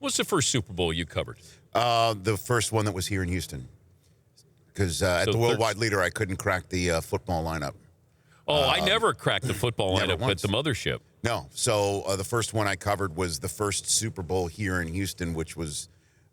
was the first Super Bowl you covered? The first one that was here in Houston. Because at the Worldwide Leader, I couldn't crack the football lineup. Oh, I never cracked the football lineup once. at the mothership. No. So the first one I covered was the first Super Bowl here in Houston, which was,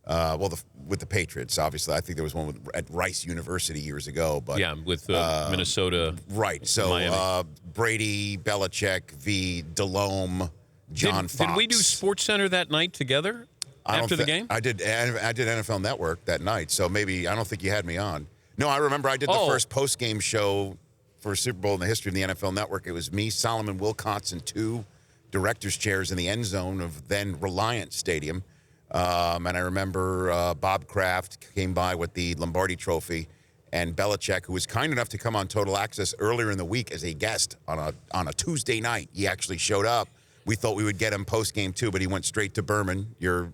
with the Patriots, obviously. I think there was one at Rice University years ago. But yeah, with Minnesota. Right. So Brady, Belichick, v. Delhomme, John Fox. Did we do SportsCenter that night together after the game? I did NFL Network that night, so maybe I don't think you had me on. No, I remember I did the first post-game show for a Super Bowl in the history of the NFL Network. It was me, Solomon Wilcots, and two director's chairs in the end zone of then Reliant Stadium. And I remember Bob Kraft came by with the Lombardi Trophy, and Belichick, who was kind enough to come on Total Access earlier in the week as a guest on a Tuesday night. He actually showed up. We thought we would get him post-game too, but he went straight to Berman, your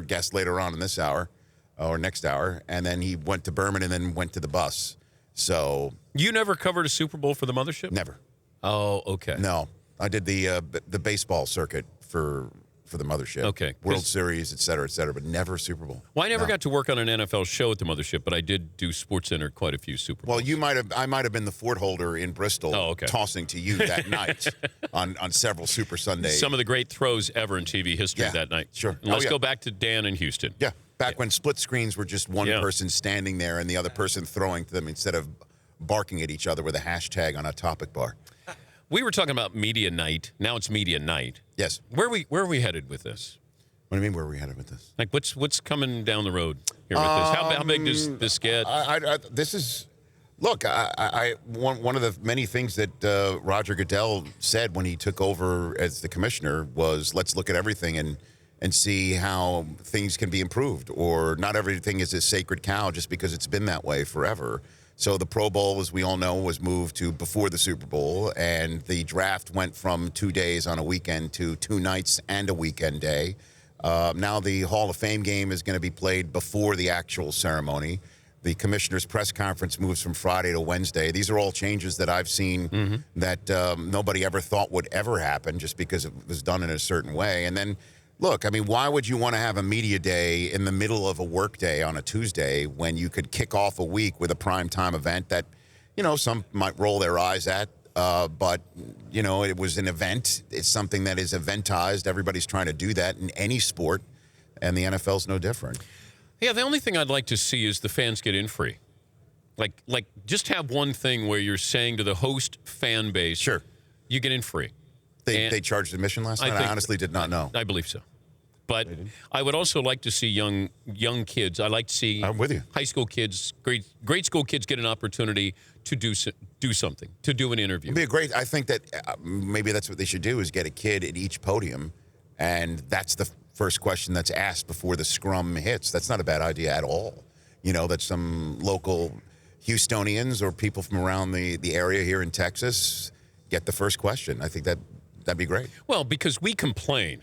guest later on in this hour, or next hour, and then he went to Berman and then went to the bus. So you never covered a Super Bowl for the mothership? Never. Oh, okay. No, I did the baseball circuit for the mothership. Okay. World Series, et cetera, but never Super Bowl. Well, I never got to work on an NFL show at the mothership, but I did do SportsCenter quite a few Super Bowls. Well, I might have been the fort holder in Bristol, tossing to you that night on several Super Sundays. Some of the great throws ever in TV history that night. Sure. And let's go back to Dan in Houston. Yeah, back when split screens were just one person standing there and the other person throwing to them instead of barking at each other with a hashtag on a topic bar. We were talking about media night. Now it's media night. Yes. Where are we headed with this? What do you mean, where are we headed with this? Like, what's coming down the road here with this? How big does this get? This is, look, one of the many things that Roger Goodell said when he took over as the commissioner was, let's look at everything and see how things can be improved. Or not everything is a sacred cow just because it's been that way forever. So the Pro Bowl, as we all know, was moved to before the Super Bowl, and the draft went from 2 days on a weekend to 2 nights and a weekend day. Now the Hall of Fame game is going to be played before the actual ceremony. The commissioner's press conference moves from Friday to Wednesday. These are all changes that I've seen that nobody ever thought would ever happen just because it was done in a certain way. And then, look, I mean, why would you want to have a media day in the middle of a work day on a Tuesday when you could kick off a week with a primetime event that, some might roll their eyes at, but, it was an event. It's something that is eventized. Everybody's trying to do that in any sport, and the NFL's no different. Yeah, the only thing I'd like to see is the fans get in free. Like just have one thing where you're saying to the host fan base, sure, you get in free. They charged admission last night? I honestly did not know. I believe so. But I would also like to see young kids. I like to see I'm with you. High school kids, grade school kids get an opportunity to do something, to do an interview. It'd be great. I think that maybe that's what they should do is get a kid at each podium, and that's the first question that's asked before the scrum hits. That's not a bad idea at all. That some local Houstonians or people from around the area here in Texas get the first question. I think that'd be great. Well, because we complain.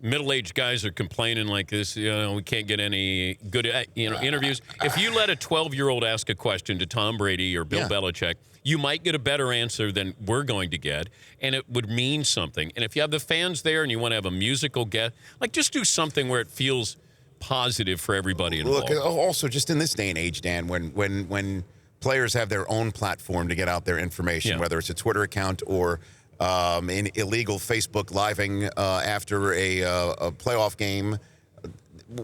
Middle-aged guys are complaining like this, we can't get any good, interviews. If you let a 12-year-old ask a question to Tom Brady or Bill Belichick, you might get a better answer than we're going to get, and it would mean something. And if you have the fans there and you want to have a musical guest, just do something where it feels positive for everybody involved. Look, also, just in this day and age, Dan, when players have their own platform to get out their information, whether it's a Twitter account or in illegal Facebook living after a playoff game.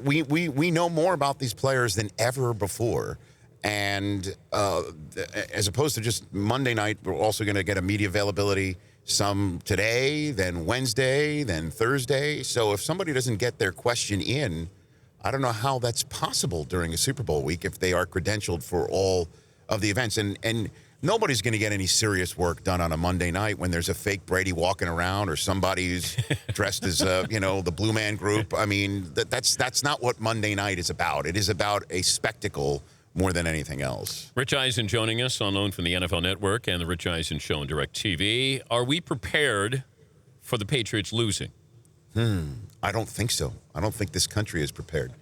We know more about these players than ever before. And as opposed to just Monday night, we're also going to get a media availability some today, then Wednesday, then Thursday. So if somebody doesn't get their question in, I don't know how that's possible during a Super Bowl week if they are credentialed for all of the events. And nobody's going to get any serious work done on a Monday night when there's a fake Brady walking around or somebody who's dressed as, the Blue Man Group. I mean, that's not what Monday night is about. It is about a spectacle more than anything else. Rich Eisen joining us on loan from the NFL Network and the Rich Eisen Show on DirecTV. Are we prepared for the Patriots losing? I don't think so. I don't think this country is prepared.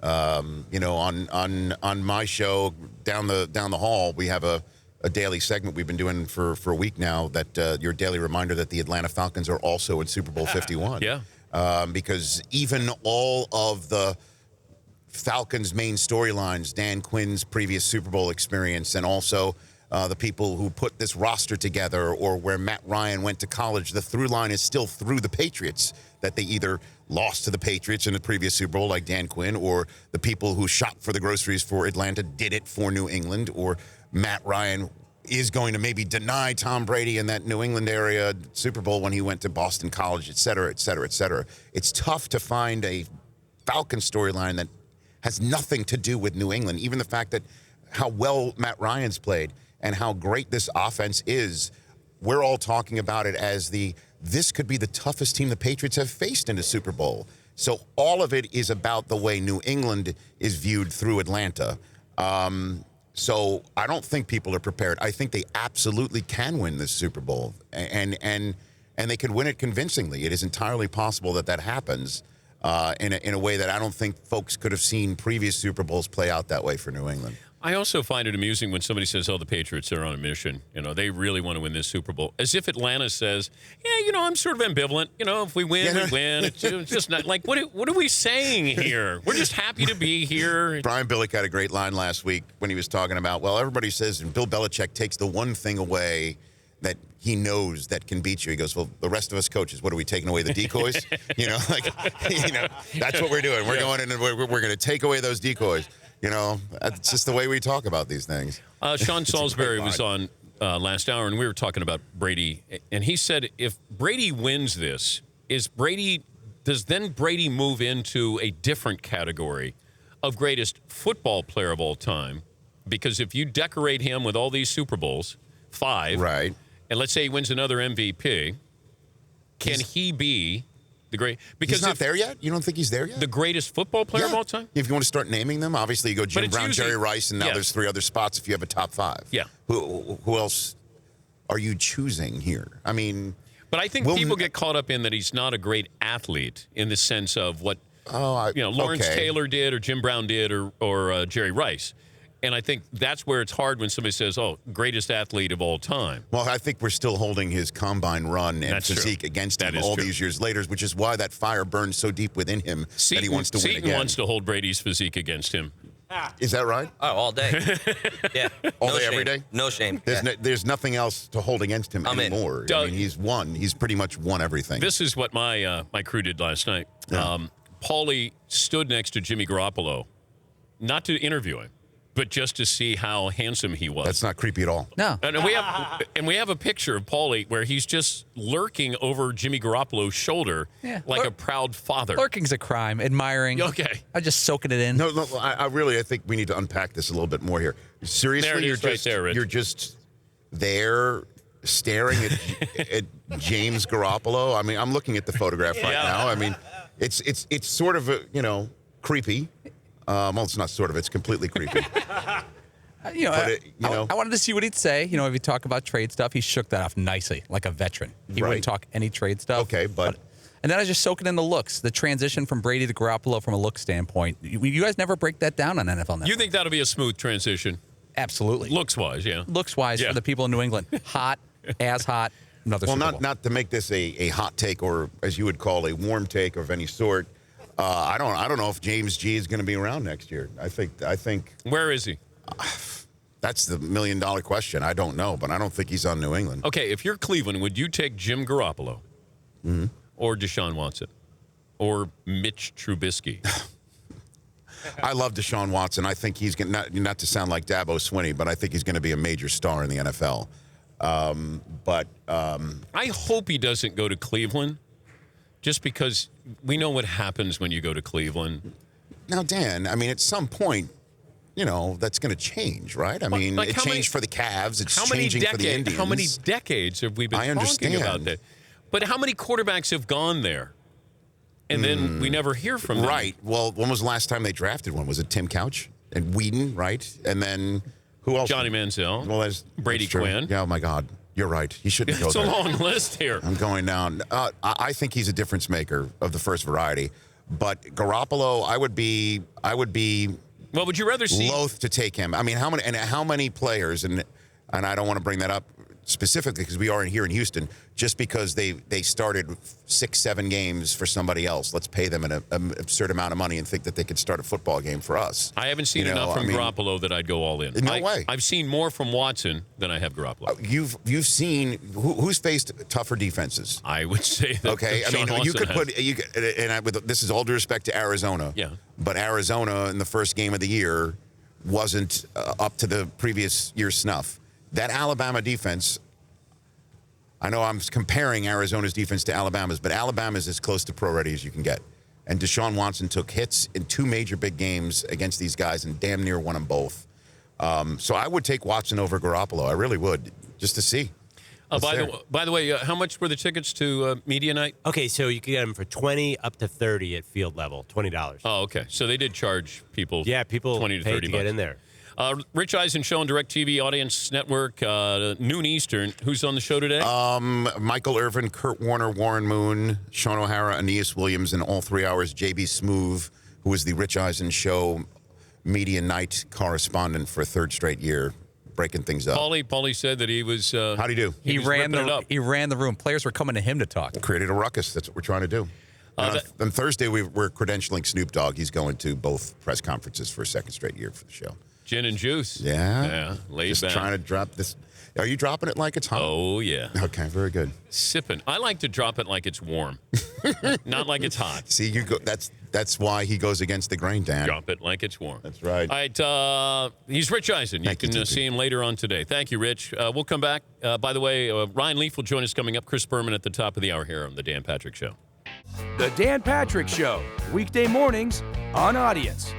On my show down the hall, we have a daily segment we've been doing for a week now that your daily reminder that the Atlanta Falcons are also in Super Bowl 51. Yeah. because even all of the Falcons' main storylines, Dan Quinn's previous Super Bowl experience, and also the people who put this roster together, or where Matt Ryan went to college, the through line is still through the Patriots, that they either lost to the Patriots in the previous Super Bowl like Dan Quinn, or the people who shopped for the groceries for Atlanta did it for New England, or Matt Ryan is going to maybe deny Tom Brady in that New England area Super Bowl when he went to Boston College, et cetera, et cetera, et cetera. It's tough to find a Falcon storyline that has nothing to do with New England. Even the fact that how well Matt Ryan's played and how great this offense is, we're all talking about it as this could be the toughest team the Patriots have faced in a Super Bowl. So all of it is about the way New England is viewed through Atlanta. So I don't think people are prepared. I think they absolutely can win this Super Bowl, and they could win it convincingly. It is entirely possible that happens in a way that I don't think folks could have seen previous Super Bowls play out that way for New England. I also find it amusing when somebody says, oh, the Patriots are on a mission. They really want to win this Super Bowl. As if Atlanta says, yeah, I'm sort of ambivalent. If we win, we win. It's just not like, what are we saying here? We're just happy to be here. Brian Billick had a great line last week when he was talking about, well, everybody says Bill Belichick takes the one thing away that he knows that can beat you. He goes, well, the rest of us coaches, what are we taking away the decoys? That's what we're doing. We're going in and we're going to take away those decoys. It's just the way we talk about these things. Sean Salisbury was on last hour, and we were talking about Brady, and he said if Brady wins this, does then Brady move into a different category of greatest football player of all time? Because if you decorate him with all these Super Bowls, 5, right, and let's say he wins another MVP, can he be the great? Because he's not there yet? You don't think he's there yet? The greatest football player of all time? If you want to start naming them, obviously you go Jim Brown, Jerry Rice, and now there's 3 other spots if you have a top 5. Yeah. Who else are you choosing here? I mean... But I think people get caught up in that he's not a great athlete in the sense of what Lawrence Taylor did or Jim Brown did or Jerry Rice. And I think that's where it's hard when somebody says, oh, greatest athlete of all time. Well, I think we're still holding his combine run and physique against him all these years later, which is why that fire burns so deep within him that he wants to win again. Seton wants to hold Brady's physique against him. Is that right? Oh, all day. Yeah. All day, every day? No shame. There's nothing else to hold against him anymore. I mean, he's won. He's pretty much won everything. This is what my crew did last night. Yeah. Paulie stood next to Jimmy Garoppolo, not to interview him, but just to see how handsome he was. That's not creepy at all. No. And we have a picture of Paulie where he's just lurking over Jimmy Garoppolo's shoulder like a proud father. Lurking's a crime. Admiring. Okay. I'm just soaking it in. No, I think we need to unpack this a little bit more here. Seriously, you're just there staring at James Garoppolo. I mean, I'm looking at the photograph right now. I mean, it's sort of creepy. Well, it's not sort of. It's completely creepy. I wanted to see what he'd say. If you talk about trade stuff, he shook that off nicely, like a veteran. He wouldn't talk any trade stuff. Okay, but and then I was just soaking in the looks, the transition from Brady to Garoppolo from a look standpoint. You guys never break that down on NFL Network. You think that'll be a smooth transition? Absolutely. Looks-wise, yeah. Looks-wise for the people in New England. Hot, as hot, another Super Bowl. Not to make this a hot take or, as you would call, a warm take of any sort. I don't know if James G is going to be around next year. I think. Where is he? That's the $1 million question. I don't know, but I don't think he's on New England. Okay, if you're Cleveland, would you take Jim Garoppolo or Deshaun Watson or Mitch Trubisky? I love Deshaun Watson. I think he's going not to sound like Dabo Swinney, but I think he's going to be a major star in the NFL. I hope he doesn't go to Cleveland. Just because we know what happens when you go to Cleveland. Now, Dan, I mean, at some point, that's going to change, right? I mean, it changed for the Cavs. It's changing for the Indians. How many decades have we been talking about that? But how many quarterbacks have gone there? And then we never hear from them. Right. Well, when was the last time they drafted one? Was it Tim Couch and Whedon, right? And then who else? Johnny Manziel. Well, that's Brady Quinn. Yeah, oh, my God. You're right. He shouldn't go there. It's a long list here. I'm going down. I think he's a difference maker of the first variety. But Garoppolo, I would be. Well, would you rather see? Loath to take him. I mean, how many players? And I don't want to bring that up specifically because we are here in Houston, just because they started 6-7 games for somebody else. Let's pay them an absurd amount of money and think that they could start a football game for us. I haven't seen enough from Garoppolo that I'd go all in. No way. I've seen more from Watson than I have Garoppolo. You've seen who's faced tougher defenses. I would say that. Okay, I mean, you could put this is all due respect to Arizona. Yeah. But Arizona in the first game of the year wasn't up to the previous year's snuff. That Alabama defense, I know I'm comparing Arizona's defense to Alabama's, but Alabama's as close to pro ready as you can get. And Deshaun Watson took hits in 2 major big games against these guys and damn near won them both. So I would take Watson over Garoppolo. I really would, just to see. By the way, how much were the tickets to Media Night? Okay, so you can get them for $20 up to $30 at field level, $20. Oh, okay. So they did charge people. Yeah, people $20 to paid $30 to get in there. Rich Eisen Show on DirecTV Audience Network, noon Eastern. Who's on the show today? Michael Irvin, Kurt Warner, Warren Moon, Sean O'Hara, Aeneas Williams, and all 3 hours, JB Smoove, who is the Rich Eisen Show Media Night correspondent for a 3rd straight year, breaking things up. Paulie said that he was. How'd he do? He ran the room. Players were coming to him to talk. Created a ruckus. That's what we're trying to do. On Thursday, we're credentialing Snoop Dogg. He's going to both press conferences for a 2nd straight year for the show. Gin and juice. Yeah. Laid Just back. trying to drop this. Are you dropping it like it's hot? Oh, yeah. Okay, very good. Sipping. I like to drop it like it's warm, not like it's hot. See, you go. That's why he goes against the grain, Dan. Drop it like it's warm. That's right. All right. He's Rich Eisen. You can see him later on today. Thank you, Rich. We'll come back. By the way, Ryan Leaf will join us coming up. Chris Berman at the top of the hour here on The Dan Patrick Show. The Dan Patrick Show, weekday mornings on Audience.